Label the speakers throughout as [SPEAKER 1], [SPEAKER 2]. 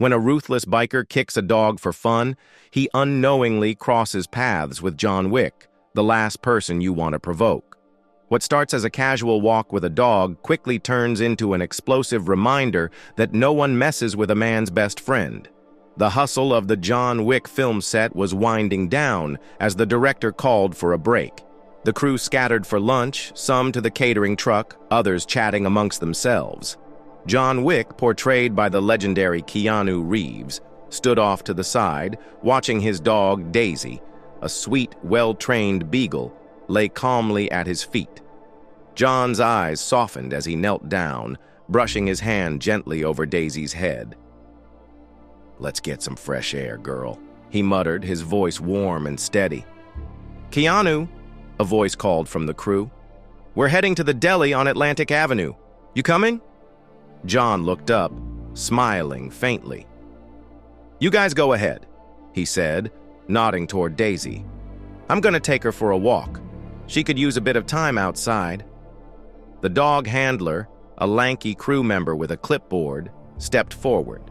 [SPEAKER 1] When a ruthless biker kicks a dog for fun, he unknowingly crosses paths with John Wick, the last person you want to provoke. What starts as a casual walk with a dog quickly turns into an explosive reminder that no one messes with a man's best friend. The hustle of the John Wick film set was winding down as the director called for a break. The crew scattered for lunch, some to the catering truck, others chatting amongst themselves. John Wick, portrayed by the legendary Keanu Reeves, stood off to the side, watching his dog, Daisy, a sweet, well-trained beagle, lay calmly at his feet. John's eyes softened as he knelt down, brushing his hand gently over Daisy's head. "Let's get some fresh air, girl," he muttered, his voice warm and steady. "Keanu," a voice called from the crew. "We're heading to the deli on Atlantic Avenue. You coming?" John looked up, smiling faintly. "You guys go ahead," he said, nodding toward Daisy. "I'm gonna take her for a walk. She could use a bit of time outside." The dog handler, a lanky crew member with a clipboard, stepped forward.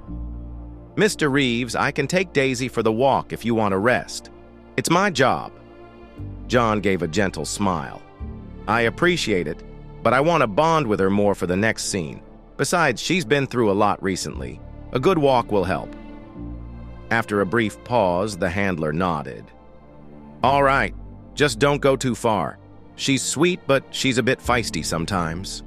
[SPEAKER 1] "Mr. Reeves, I can take Daisy for the walk if you want to rest. It's my job." John gave a gentle smile. "I appreciate it, but I want to bond with her more for the next scene. Besides, she's been through a lot recently. A good walk will help." After a brief pause, the handler nodded. "All right, just don't go too far. She's sweet, but she's a bit feisty sometimes."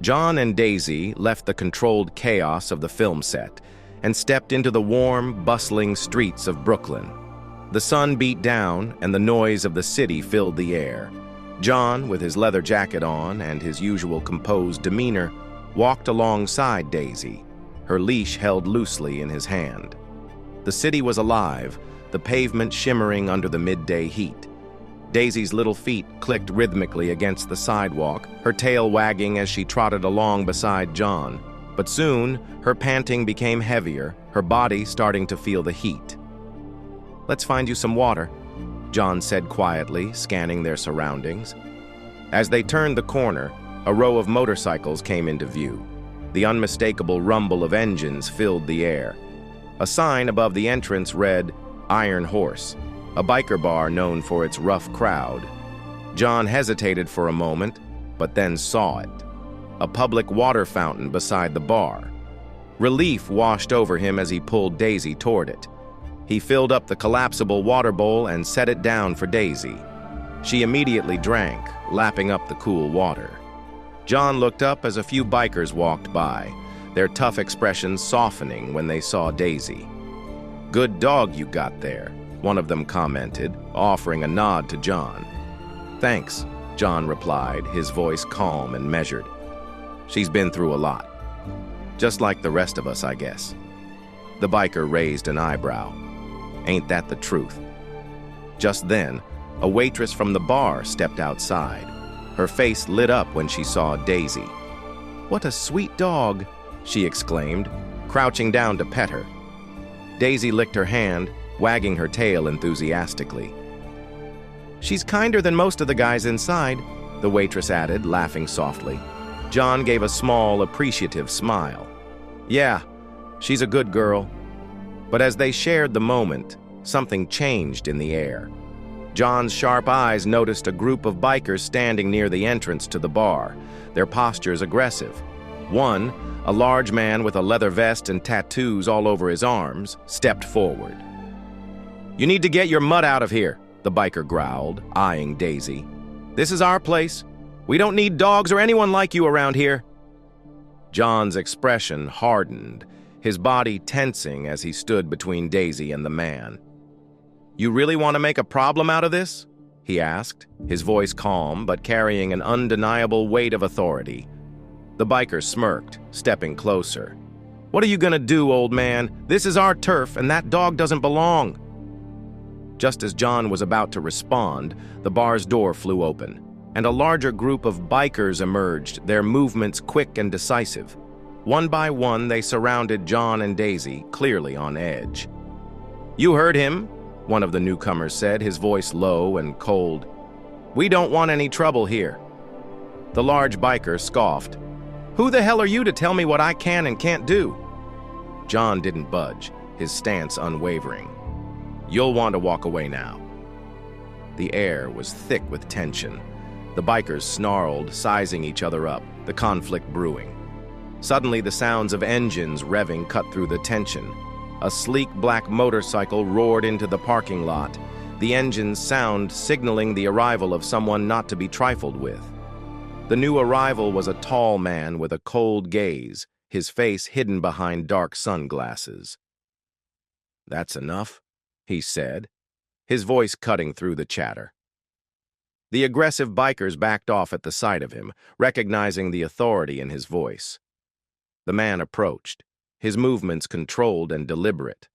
[SPEAKER 1] John and Daisy left the controlled chaos of the film set and stepped into the warm, bustling streets of Brooklyn. The sun beat down, and the noise of the city filled the air. John, with his leather jacket on and his usual composed demeanor, walked alongside Daisy, her leash held loosely in his hand. The city was alive, the pavement shimmering under the midday heat. Daisy's little feet clicked rhythmically against the sidewalk, her tail wagging as she trotted along beside John. But soon, her panting became heavier, her body starting to feel the heat. "Let's find you some water," John said quietly, scanning their surroundings. As they turned the corner, a row of motorcycles came into view. The unmistakable rumble of engines filled the air. A sign above the entrance read, "Iron Horse," a biker bar known for its rough crowd. John hesitated for a moment, but then saw it. A public water fountain beside the bar. Relief washed over him as he pulled Daisy toward it. He filled up the collapsible water bowl and set it down for Daisy. She immediately drank, lapping up the cool water. John looked up as a few bikers walked by, their tough expressions softening when they saw Daisy. "Good dog you got there," one of them commented, offering a nod to John. "Thanks," John replied, his voice calm and measured. "She's been through a lot. Just like the rest of us, I guess." The biker raised an eyebrow. "Ain't that the truth?" Just then, a waitress from the bar stepped outside. Her face lit up when she saw Daisy. "What a sweet dog," she exclaimed, crouching down to pet her. Daisy licked her hand, wagging her tail enthusiastically. "She's kinder than most of the guys inside," the waitress added, laughing softly. John gave a small, appreciative smile. "Yeah, she's a good girl." But as they shared the moment, something changed in the air. John's sharp eyes noticed a group of bikers standing near the entrance to the bar, their postures aggressive. One, a large man with a leather vest and tattoos all over his arms, stepped forward. "You need to get your mutt out of here," the biker growled, eyeing Daisy. "This is our place. We don't need dogs or anyone like you around here." John's expression hardened, his body tensing as he stood between Daisy and the man. "You really want to make a problem out of this?" he asked, his voice calm but carrying an undeniable weight of authority. The biker smirked, stepping closer. "What are you gonna do, old man? This is our turf, and that dog doesn't belong." Just as John was about to respond, the bar's door flew open, and a larger group of bikers emerged, their movements quick and decisive. One by one, they surrounded John and Daisy, clearly on edge. "You heard him," one of the newcomers said, his voice low and cold. "We don't want any trouble here." The large biker scoffed. "Who the hell are you to tell me what I can and can't do?" John didn't budge, his stance unwavering. "You'll want to walk away now." The air was thick with tension. The bikers snarled, sizing each other up, the conflict brewing. Suddenly, the sounds of engines revving cut through the tension. A sleek black motorcycle roared into the parking lot, the engine's sound signaling the arrival of someone not to be trifled with. The new arrival was a tall man with a cold gaze, his face hidden behind dark sunglasses. "That's enough," he said, his voice cutting through the chatter. The aggressive bikers backed off at the sight of him, recognizing the authority in his voice. The man approached, his movements controlled and deliberate.